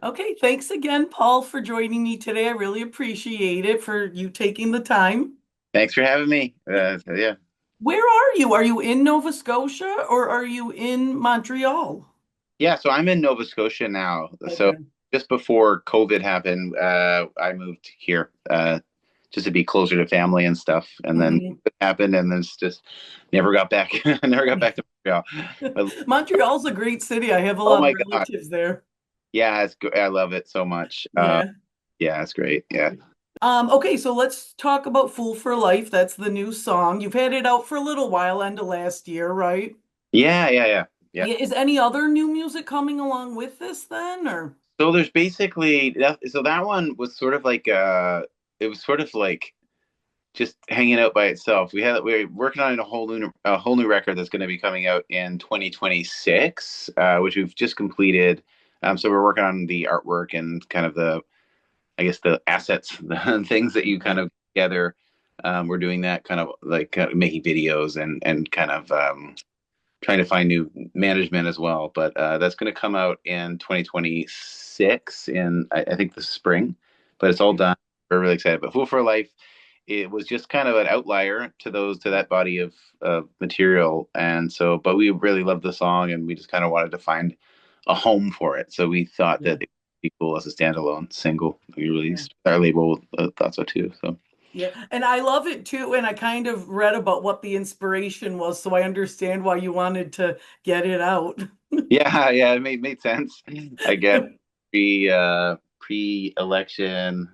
Okay, thanks again, Paul, for joining me today. I really appreciate it for you taking the time. Thanks for having me. Yeah. Where are you? Are you in Nova Scotia or are you in Montreal? Yeah, so I'm in Nova Scotia now. So Okay. just before COVID happened, I moved here just to be closer to family and stuff. And then Mhm. it happened, and then it's just never got back. Never got back to Montreal. But Montreal's a great city. I have a oh lot of my God, relatives there. yeah, it's good. I love it so much. Yeah. Yeah, it's great. Yeah, Okay, so let's talk about Fool for Life. That's the new song. You've had it out for a little while, end of last year, right? yeah. Yeah, is any other new music coming along with this then, or? So there's basically that one was sort of like it was sort of like just hanging out by itself. We're working on a whole new record that's going to be coming out in 2026, which we've just completed. So we're working on the artwork and kind of I guess the assets, the things that you kind Okay. of gather. We're doing that kind of like making videos and kind of trying to find new management as well. But that's going to come out in 2026 in I think the spring. But it's all done. We're really excited. But Fool for Life, it was just kind of an outlier to that body of material, and so but we really loved the song, and we just kind of wanted to find a home for it. So we thought that Yeah. it would be cool as a standalone single. We Yeah. released our label thought so too. So Yeah, and I love it too. And I kind of read about what the inspiration was, so I understand why you wanted to get it out. yeah, it made sense. I guess pre-election,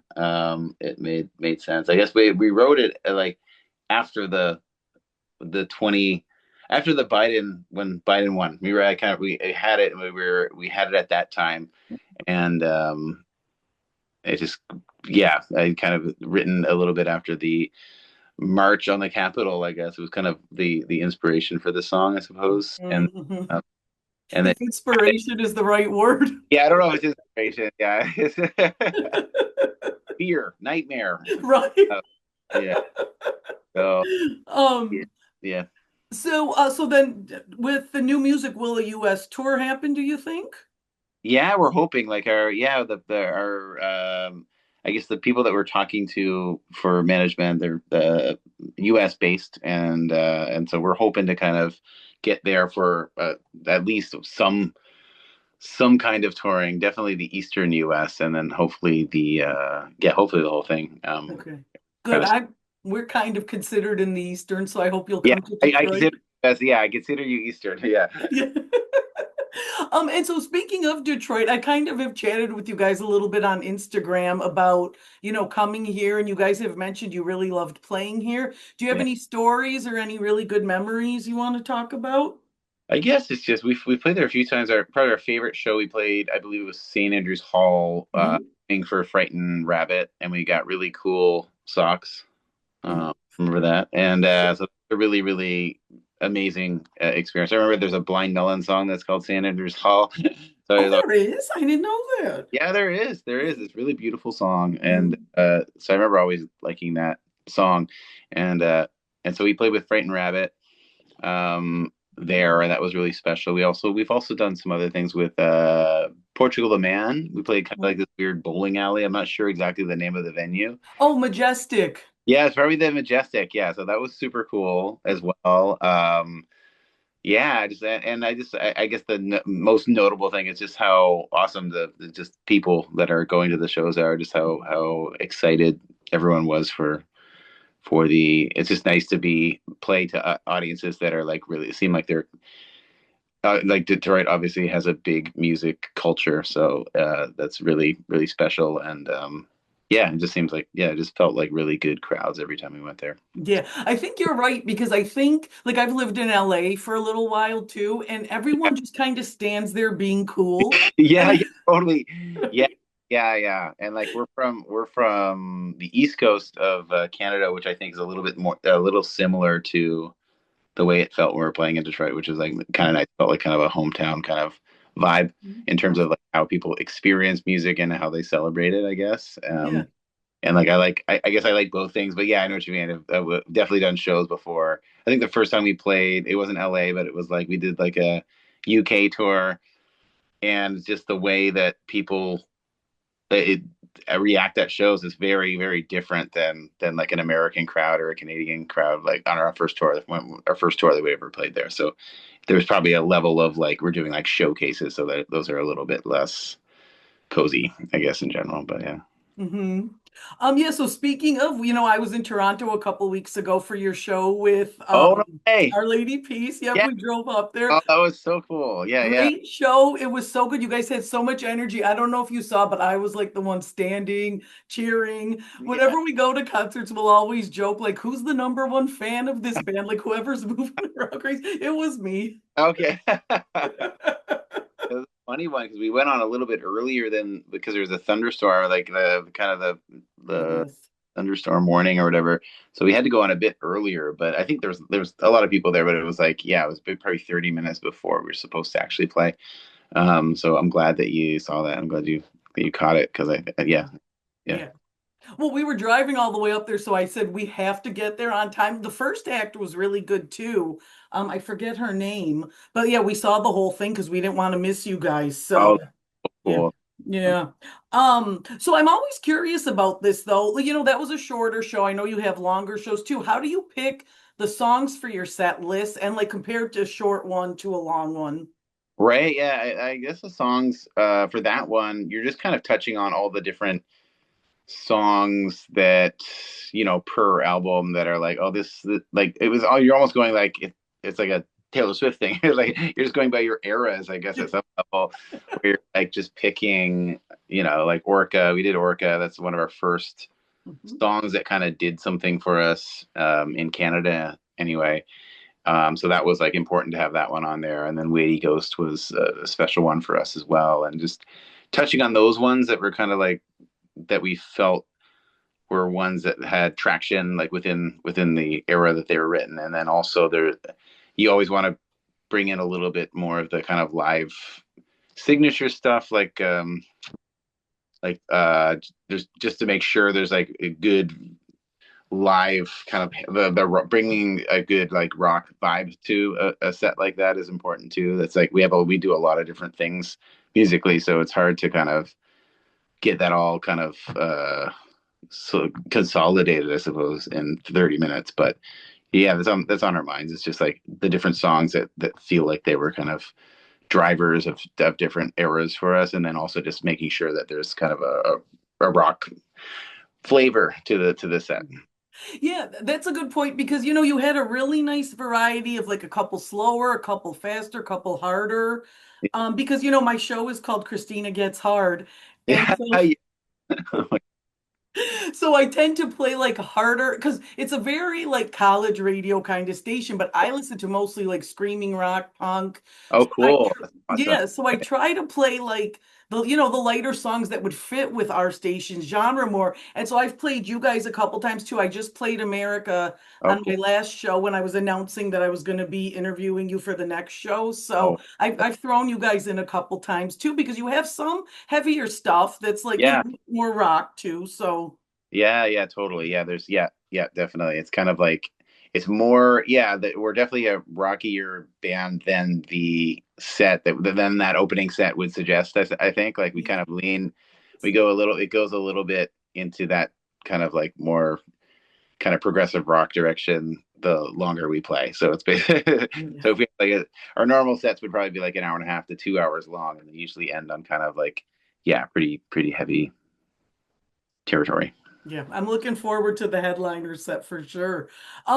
it made sense. I guess we wrote it like after the 20 after the Biden when Biden won. We had it, and we had it at that time, and it just yeah, I kind of written a little bit after the march on the Capitol. I guess it was kind of the inspiration for the song, I suppose, Mhm. uh, and then If inspiration is the right word. yeah, I don't know if it's inspiration. Yeah, fear, nightmare. Right. Uh, yeah. So yeah, Um, yeah, so then with the new music, will a US tour happen, do you think? yeah. We're hoping like our I guess the people that we're talking to for management, they're U.S. based, and so we're hoping to kind of get there for at least some kind of touring. Definitely the Eastern U.S. and then hopefully hopefully the whole thing. Okay. Try Good. to We're kind of considered in the Eastern, so I hope you'll yeah. come to I Detroit. consider I consider you Eastern. Yeah. Yeah. And so speaking of Detroit, I kind of have chatted with you guys a little bit on Instagram about, coming here, and you guys have mentioned you really loved playing here. Do you have Yeah. any stories or any really good memories you want to talk about? I guess it's just we played there a few times. Probably our favorite show we played, I believe, it was St. Andrew's Hall, Hmm. playing for Frightened Rabbit, and we got really cool socks. Hmm. Remember that? And so a really amazing experience. I remember there's a Blind Melon song that's called St. Andrew's Hall. So Oh, there is? I didn't know that. yeah, there is. It's a really beautiful song, and Mhm. so I remember always liking that song, and uh, and so we played with Frightened Rabbit there, and that was really special. We've also done some other things with Portugal the Man. We played kind of like this weird bowling alley. I'm not sure exactly the name of the venue. Oh, Majestic. Yeah, it's probably the Majestic. Yeah, so that was super cool as well. Yeah, I guess the most notable thing is just how awesome the just people that are going to the shows are, just how excited everyone was for the. It's just nice to be play to audiences that are like really seem like they're like Detroit obviously has a big music culture, so that's really special. And yeah, it just seems like it just felt like really good crowds every time we went there. Yeah, I think you're right because I think, like, I've lived in LA for a little while too, and everyone just kind of stands there being cool. Yeah, And yeah, totally. Yeah, yeah. And like we're from the east coast of Canada, which I think is a little similar to the way it felt when we were playing in Detroit, which is like kind of nice. Felt like kind of a hometown kind of vibe in terms of like how people experience music and how they celebrate it, I guess. yeah. And I guess I like both things, but yeah, I know what you mean. I've definitely done shows before. I think the first time we played, it wasn't LA, but it was we did like a UK tour, and just the way that people it react at shows is very very different than like an American crowd or a Canadian crowd like on our first tour, when our first tour that we ever played there. So there's probably a level of like we're doing like showcases, so that those are a little bit less cozy, I guess, in general. But yeah. Hmm. Yeah, so speaking of, I was in Toronto a couple weeks ago for your show with Oh no, hey, Our Lady Peace. Yep, yeah. we drove up there. Oh, that was so cool. Yeah, yeah, Great show. It was so good. You guys had so much energy. I don't know if you saw, but I was like the one standing, cheering. yeah. Whenever we go to concerts, we'll always joke like, who's the number one fan of this band? Like whoever's moving around crazy. It was me. Okay. It was a funny one because we went on a little bit earlier than because there was a thunderstorm, like the kind of the Yes. thunderstorm warning or whatever. So we had to go on a bit earlier. But I think there was a lot of people there, but it was like yeah, it was probably 30 minutes before we were supposed to actually play. So I'm glad that you saw that. I'm glad you caught it because Yeah. yeah, yeah. Yeah. Well, we were driving all the way up there, so I said we have to get there on time. The first act was really good too. I forget her name, but yeah, we saw the whole thing because we didn't want to miss you guys. So Oh, yeah. cool. Yeah. So I'm always curious about this though. That was a shorter show. I know you have longer shows too. How do you pick the songs for your set list and like compared to a short one to a long one? Right. Yeah. I guess the songs for that one, you're just kind of touching on all the different songs that per album that are like, oh, like it was all you're almost going like it's like a Taylor Swift thing. Like you're just going by your eras, I guess, at some level, where you're like just picking, like Orca. We did Orca. That's one of our first Mhm. songs that kind of did something for us in Canada anyway. So that was like important to have that one on there. And then Weighty Ghost was a special one for us as well. And just touching on those ones that were kind of like that we felt were ones that had traction like within the era that they were written. And then also there you always want to bring in a little bit more of the kind of live signature stuff like there's just to make sure there's like a good live kind of the bringing a good like rock vibe to a set like that is important too. That's like we do a lot of different things musically, so it's hard to kind of get that all kind of so consolidated, I suppose, in 30 minutes. But yeah, that's on our minds. It's just like the different songs that feel like they were kind of drivers of different eras for us, and then also just making sure that there's kind of a rock flavor to the set. Yeah, that's a good point because you had a really nice variety of like a couple slower, a couple faster, a couple harder. Because my show is called Christina Gets Hard. And Yeah, so so I tend to play like harder because it's a very like college radio kind of station, but I listen to mostly like screaming rock, punk. oh, So cool. That's awesome. yeah, so I try to play like the lighter songs that would fit with our station's genre more. And so I've played you guys a couple times too. I just played America Oh, on my cool. last show when I was announcing that I was going to be interviewing you for the next show. So Oh, I've thrown you guys in a couple times too because you have some heavier stuff that's like yeah. more rock too. So. Yeah, yeah, totally. Yeah, yeah, definitely. It's kind of like it's more, yeah, that we're definitely a rockier band than the set than that opening set would suggest. I think like we kind of it goes a little bit into that kind of like more kind of progressive rock direction the longer we play. So it's basically Yeah. so if we like our normal sets would probably be like an hour and a half to 2 hours long, and they usually end on kind of like yeah, pretty heavy territory. Yeah, I'm looking forward to the headliner set for sure.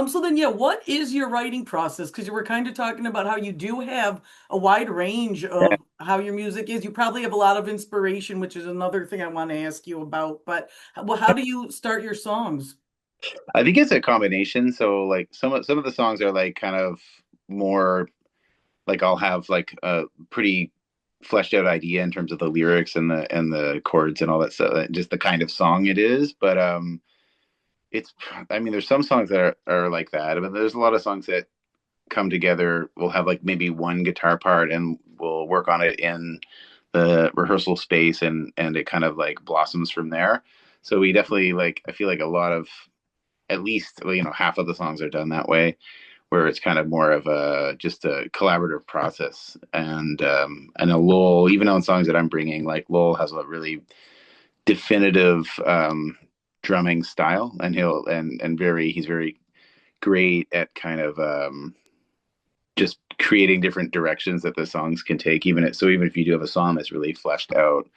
So then, yeah, what is your writing process? Because you were kind of talking about how you do have a wide range of how your music is. You probably have a lot of inspiration, which is another thing I want to ask you about. But well, how do you start your songs? I think it's a combination. So like some of the songs are like kind of more like I'll have like a pretty fleshed out idea in terms of the lyrics and the chords and all that stuff, just the kind of song it is. But it's I mean there's some songs that are like that, but there's a lot of songs that come together. We'll have like maybe one guitar part and we'll work on it in the rehearsal space and it kind of like blossoms from there. So we definitely like I feel like a lot of at least half of the songs are done that way where it's kind of more of a just a collaborative process and a Lowell even on songs that I'm bringing like Lowell has a really definitive drumming style, and he's very great at kind of just creating different directions that the songs can take. Even if you do have a song that's really fleshed out,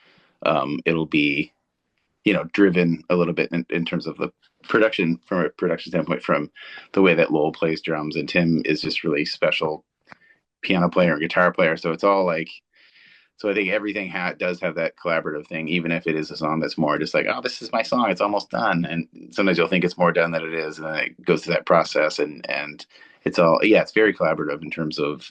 it'll be driven a little bit in terms of the production from a production standpoint from the way that Lowell plays drums, and Tim is just really special piano player and guitar player. So it's all like so I think everything does have that collaborative thing, even if it is a song that's more just like, oh, this is my song, it's almost done. And sometimes you'll think it's more done than it is, and then it goes through that process, and it's all yeah, it's very collaborative in terms of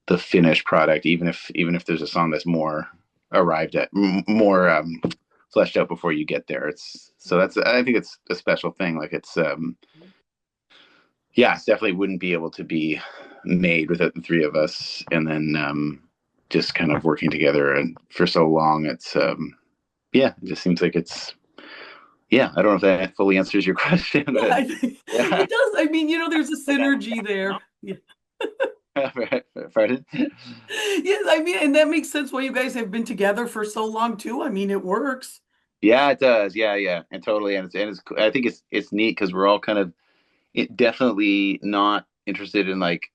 the finished product. Even if there's a song that's more arrived at, more fleshed out before you get there. It's so that's I think it's a special thing. Like it's yeah, it definitely wouldn't be able to be made without the three of us, and then just kind of working together and for so long. It's yeah, it just seems like it's yeah. I don't know if that fully answers your question, Yeah, but I think yeah. it does. I mean, there's a synergy there. Yeah. Pardon? Yes, I mean, and that makes sense why you guys have been together for so long too. I mean, it works. Yeah, it does. Yeah, yeah, and totally. And it's I think it's neat because we're all kind of definitely not interested in like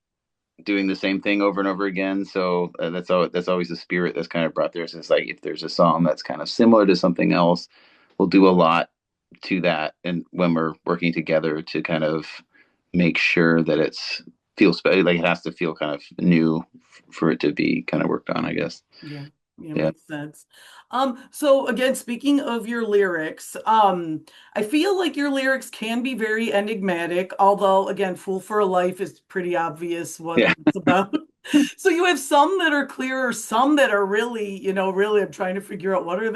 doing the same thing over and over again. So that's always the spirit that's kind of brought there. So it's like if there's a song that's kind of similar to something else, we'll do a lot to that, and when we're working together to kind of make sure that it's feels like it has to feel kind of new for it to be kind of worked on, I guess. Yeah, yeah, Yeah, makes sense. So again, speaking of your lyrics, I feel like your lyrics can be very enigmatic, although again, Fool for a Life is pretty obvious what yeah, it's about. So you have some that are clearer, some that are really, really I'm trying to figure out what are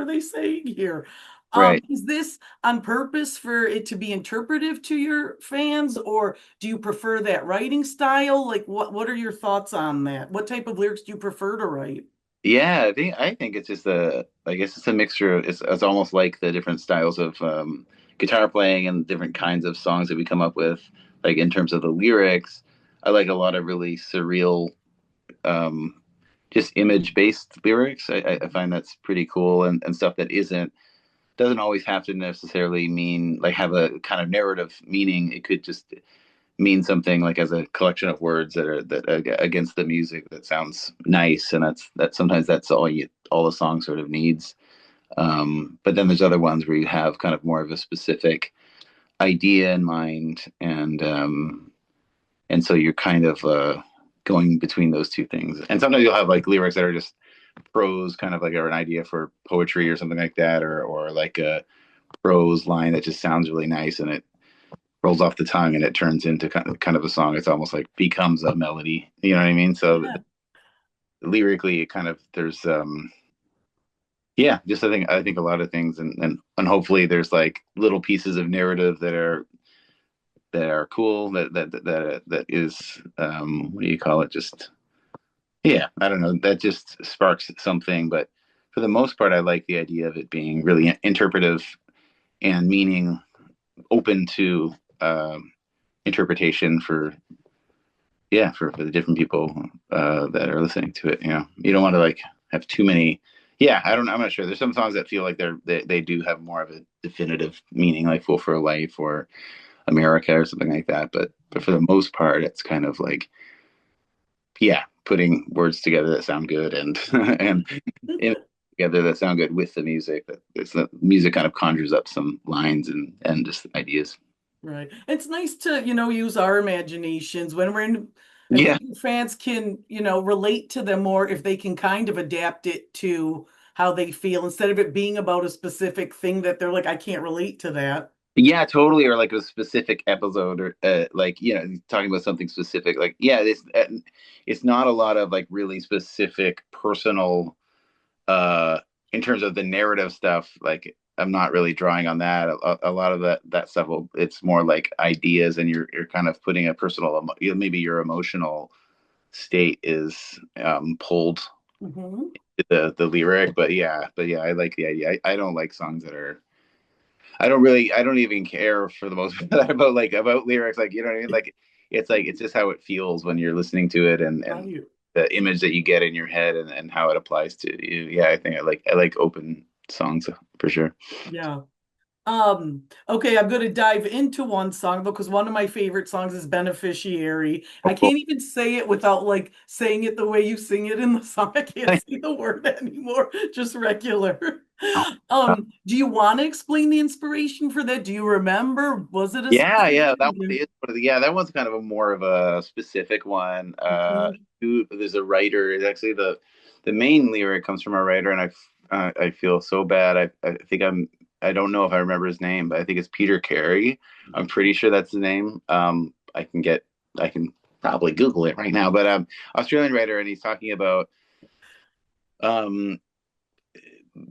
they saying here? right. Is this on purpose for it to be interpretive to your fans, or do you prefer that writing style? Like what are your thoughts on that? What type of lyrics do you prefer to write? Yeah, I think it's just I guess it's a mixture. It's almost like the different styles of guitar playing and different kinds of songs that we come up with. Like in terms of the lyrics, I like a lot of really surreal, um, just image based lyrics. I find that's pretty cool, and stuff that isn't doesn't always have to necessarily mean like have a kind of narrative meaning. It could just mean something like as a collection of words against the music that sounds nice, and that sometimes that's all the song sort of needs. But then there's other ones where you have kind of more of a specific idea in mind, and so you're kind of going between those two things. And sometimes you'll have like lyrics that are just prose, kind of like or an idea for poetry or something like that, or like a prose line that just sounds really nice, and it rolls off the tongue and it turns into kind of a song. It's almost like becomes a melody. You know what I mean? So Yeah. lyrically, it kind of there's yeah, just I think a lot of things, and hopefully there's like little pieces of narrative that are cool that is what do you call it? Just yeah, I don't know. That just sparks something, but for the most part, I like the idea of it being really interpretive and meaning open to interpretation for yeah for the different people that are listening to it. You don't want to like have too many. Yeah, I'm not sure. There's some songs that feel like they do have more of a definitive meaning, like "Fool for a Life" or "America" or something like that. But for the most part, it's kind of like yeah, putting words together that sound good and and together that sound good with the music. That it's the music kind of conjures up some lines and just ideas. Right. It's nice to, use our imaginations when we're in, I Yeah, think fans can, relate to them more if they can kind of adapt it to how they feel instead of it being about a specific thing that they're like, I can't relate to that. yeah, totally. Or like a specific episode, or like talking about something specific. Like yeah, it's not a lot of like really specific personal uh in terms of the narrative stuff. Like I'm not really drawing on that. A lot of that stuff it's more like ideas, and you're kind of putting a personal maybe your emotional state is pulled Hmm. to the lyric. But yeah, I like the idea. I don't like songs that are I don't even care for the most part about lyrics. Like, you know what I mean? Like, it's just how it feels when you're listening to it, and Right. the image that you get in your head, and how it applies to you. Yeah, I think I like open songs for sure. Yeah. Okay, I'm going to dive into one song because one of my favorite songs is Beneficiary. Oh, I cool. can't even say it without like saying it the way you sing it in the song. I can't say the word anymore, just regular. Do you want to explain the inspiration for that? Do you remember? Was it a Yeah, specific? yeah, that one is one of the, yeah, that one's kind of a more of a specific one. Mhm. There's a writer. It's actually the main lyric comes from a writer, and I feel so bad. I think I don't know if I remember his name, but I think it's Peter Carey. I'm pretty sure that's the name. I can probably Google it right now, but Australian writer, and he's talking about um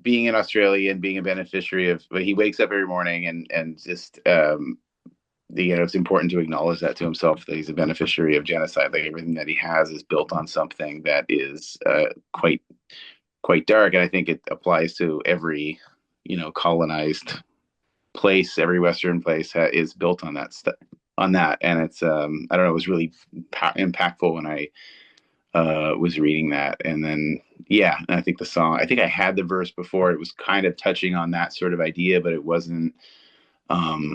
being in Australia and being a beneficiary of. But he wakes up every morning and just it's important to acknowledge that to himself, that he's a beneficiary of genocide. Like everything that he has is built on something that is quite dark, and I think it applies to every colonized place. Every Western place is built on that stuff, on that, and it's I don't know. It was really impactful when I was reading that, and then yeah, and I think the song. I think I had the verse before. It was kind of touching on that sort of idea, but it wasn't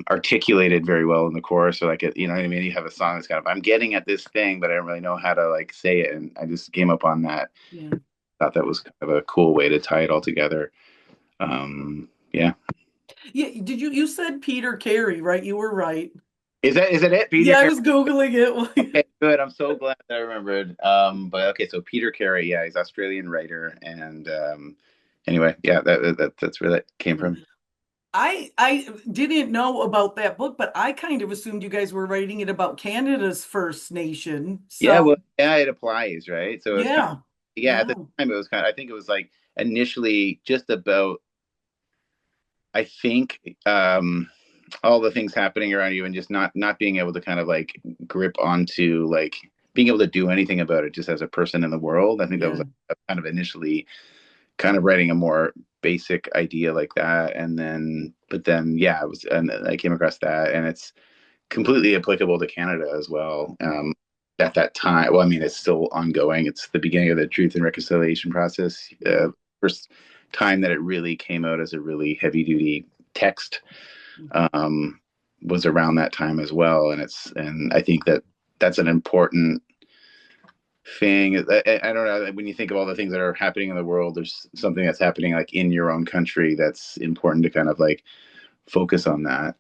articulated very well in the chorus. Or like, you know what I mean? You have a song that's kind of, I'm getting at this thing, but I don't really know how to like say it. And I just came up on that. Yeah. Thought that was kind of a cool way to tie it all together. Yeah. Yeah, you said Peter Carey, right? You were right. Is that it? Peter Yeah, I Carey? was Googling it. Okay, good. I'm so glad that I remembered. But okay, so Peter Carey, yeah, he's an Australian writer. And anyway, yeah, that's where that came from. I didn't know about that book, but I kind of assumed you guys were writing it about Canada's First Nation. Yeah, So well, yeah, it applies, right? So it's kind of, yeah, yeah, at the yeah, time it was kind of, I think it was like initially just about, I think, all the things happening around you and just not being able to kind of like grip onto like being able to do anything about it just as a person in the world. I think that was yeah, a kind of initially kind of writing a more basic idea like that, and then but then yeah, it was, and I came across that, and it's completely applicable to Canada as well. At that time, well, I mean, it's still ongoing. It's the beginning of the Truth and Reconciliation process. yeah. First time that it really came out as a really heavy duty text um, was around that time as well. And I think that that's an important thing. I don't know, when you think of all the things that are happening in the world, there's something that's happening like in your own country that's important to kind of like focus on that.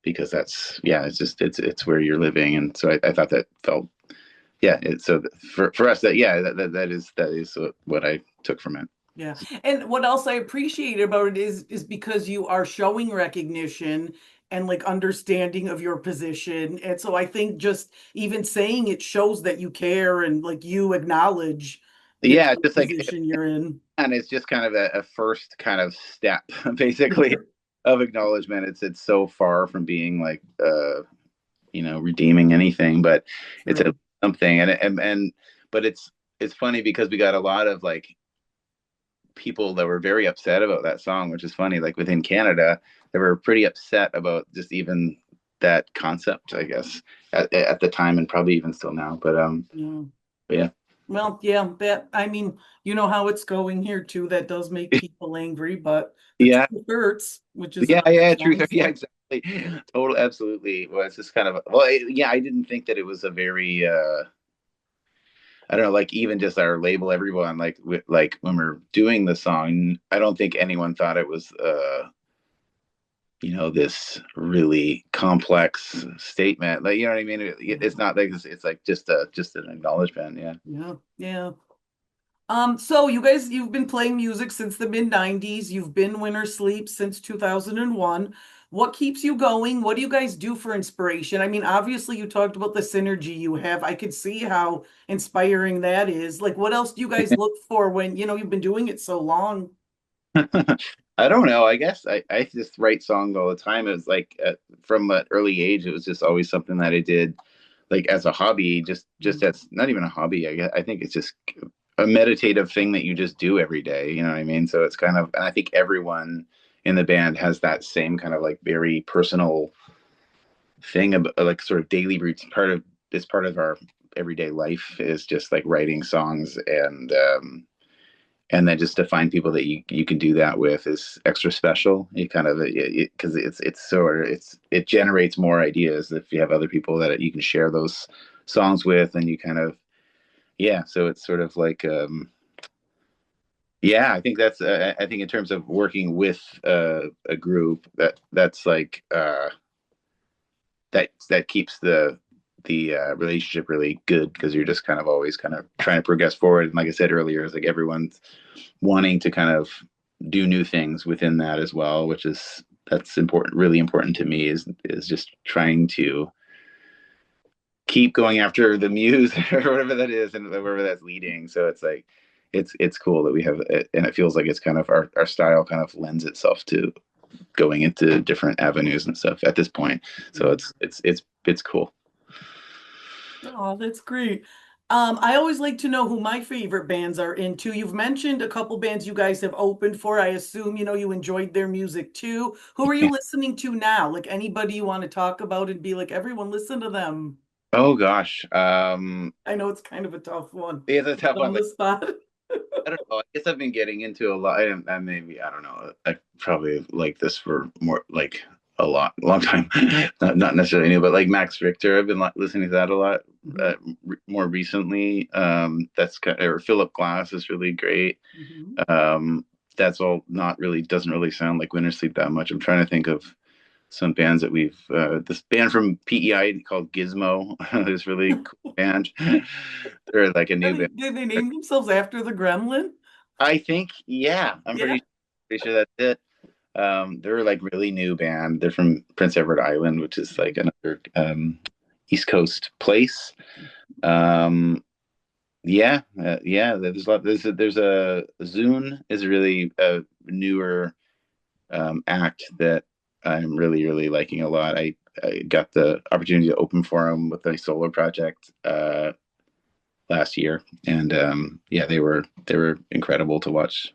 Because that's, yeah, it's just it's where you're living, and so I thought that felt, yeah, so for us, that, yeah, that is what I took from it. Yeah. And what else I appreciate about it is because you are showing recognition and like understanding of your position. And so I think just even saying it shows that you care and like you acknowledge the Yeah, it's just like, position you're in. and it's just kind of a first kind of step basically of acknowledgement. It's so far from being like redeeming anything, but it's a True. something. And but it's funny because we got a lot of like people that were very upset about that song, which is funny. Like within Canada, they were pretty upset about just even that concept, I guess, at the time, and probably even still now. Yeah. But yeah, Well, yeah, that I mean, you know how it's going here too. That does make people angry, but the yeah, truth hurts, which is yeah, another yeah, truth, song. yeah, So exactly, total, absolutely. Well, it's just kind of, well, yeah, I didn't think that it was a very I don't know, like even just our label, everyone, like when we're doing the song, I don't think anyone thought it was this really complex statement. Like, you know what I mean? It's not like it's like just an acknowledgement. Yeah. yeah, yeah. So you guys, you've been playing music since the mid 90s. You've been Wintersleep since 2001. What keeps you going? What do you guys do for inspiration? I mean, obviously you talked about the synergy you have. I could see how inspiring that is. Like, what else do you guys look for when, you've been doing it so long? I don't know. I guess I just write songs all the time. It was like from an early age, it was just always something that I did like as a hobby, just as not even a hobby. I think it's just a meditative thing that you just do every day. You know what I mean? So it's kind of, and I think everyone in the band has that same kind of like very personal thing about like sort of daily routine. Part of our everyday life is just like writing songs, and then just to find people that you can do that with is extra special. You kind of because it's sort of it generates more ideas if you have other people that you can share those songs with, and you kind of yeah. So it's sort of like yeah. I think that's I think in terms of working with a group that's like that keeps the relationship really good because you're just kind of always kind of trying to progress forward. And like I said earlier, it's like everyone's wanting to kind of do new things within that as well, which is that's important, really important to me is just trying to keep going after the muse or whatever that is and wherever that's leading. So it's like it's cool that we have it, and it feels like it's kind of our style kind of lends itself to going into different avenues and stuff at this point. So Mhm. it's cool. Oh, that's great. I always like to know who my favorite bands are into. You've mentioned a couple bands you guys have opened for. I assume, you enjoyed their music too. Who are you listening to now? Like anybody you want to talk about and be like, everyone listen to them. Oh gosh. I know it's kind of a tough one. It's a Put tough on one, the but spot. I don't know. I guess I've been getting into a lot. I maybe I don't know. I probably like this for more like a long time. Not necessarily new, but like Max Richter. I've been listening to that a lot Mhm, more recently. That's kind or Philip Glass is really great. mhm. Um, that's all not really doesn't really sound like Wintersleep that much. I'm trying to think of some bands that we've this band from PEI called Gizmo is really cool band. They're like a Are new they, band. did they name themselves after the gremlin? I think, yeah, I'm Yeah. pretty sure that's it. They're like really new band. They're from Prince Edward Island, which is like another East Coast place. Um, yeah, yeah. There's a lot. There's a Zune is a really newer act that I'm really liking a lot. I got the opportunity to open for them with a solo project last year, and yeah, they were incredible to watch.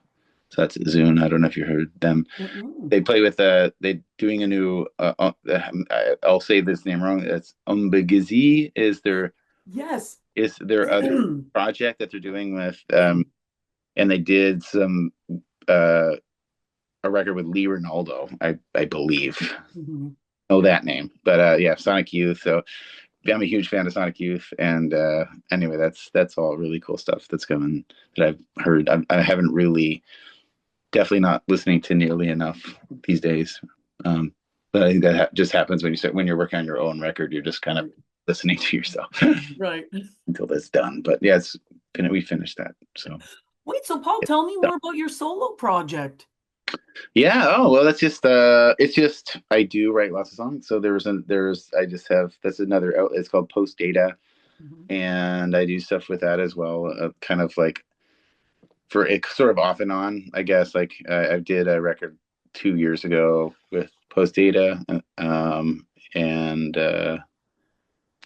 So that's Zune. I don't know if you heard them. Mm-mm. They play with they doing a new I'll say this name wrong. It's Umbagizi Yes. is their other project that they're doing with Yeah. and they did some uh a record with Lee Ronaldo, I believe. Mhm. Know that name. But yeah, Sonic Youth. So yeah, I'm a huge fan of Sonic Youth, and anyway, that's all really cool stuff that's coming that I've heard. I haven't really definitely not listening to nearly enough these days. Um, but I think that just happens when when you're working on your own record. You're just kind of Right. listening to yourself Right. until that's done. But yeah, we finished that. So Wait, so Paul, tell me more about your solo project. yeah. Oh well, that's just it's just I do write lots of songs. So there's I just have that's another outlet. It's called Post Data, Mhm. and I do stuff with that as well. Kind of like for it sort of off and on, I guess. Like I did a record 2 years ago with Post Data, and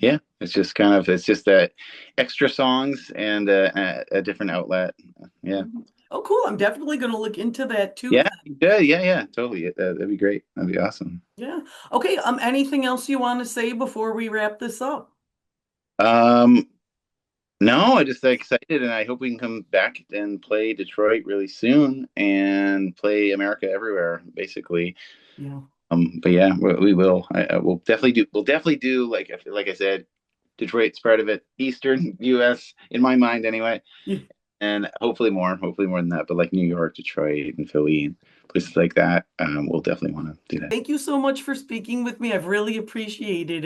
yeah, it's just that extra songs and a different outlet. Yeah, Mhm. Oh, cool. I'm definitely going to look into that too yeah, then. yeah. Totally, that'd be great. That'd be awesome. Yeah. Okay. Anything else you want to say before we wrap this up? Um, no, I just excited, and I hope we can come back and play Detroit really soon and play America everywhere, basically. Yeah. But yeah, we will. We'll definitely do. We'll definitely do like I said, Detroit's part of it, Eastern U.S. in my mind anyway, Yeah. and hopefully more than that. But like New York, Detroit, and Philly, and places like that, we'll definitely want to do that. Thank you so much for speaking with me. I've really appreciated it.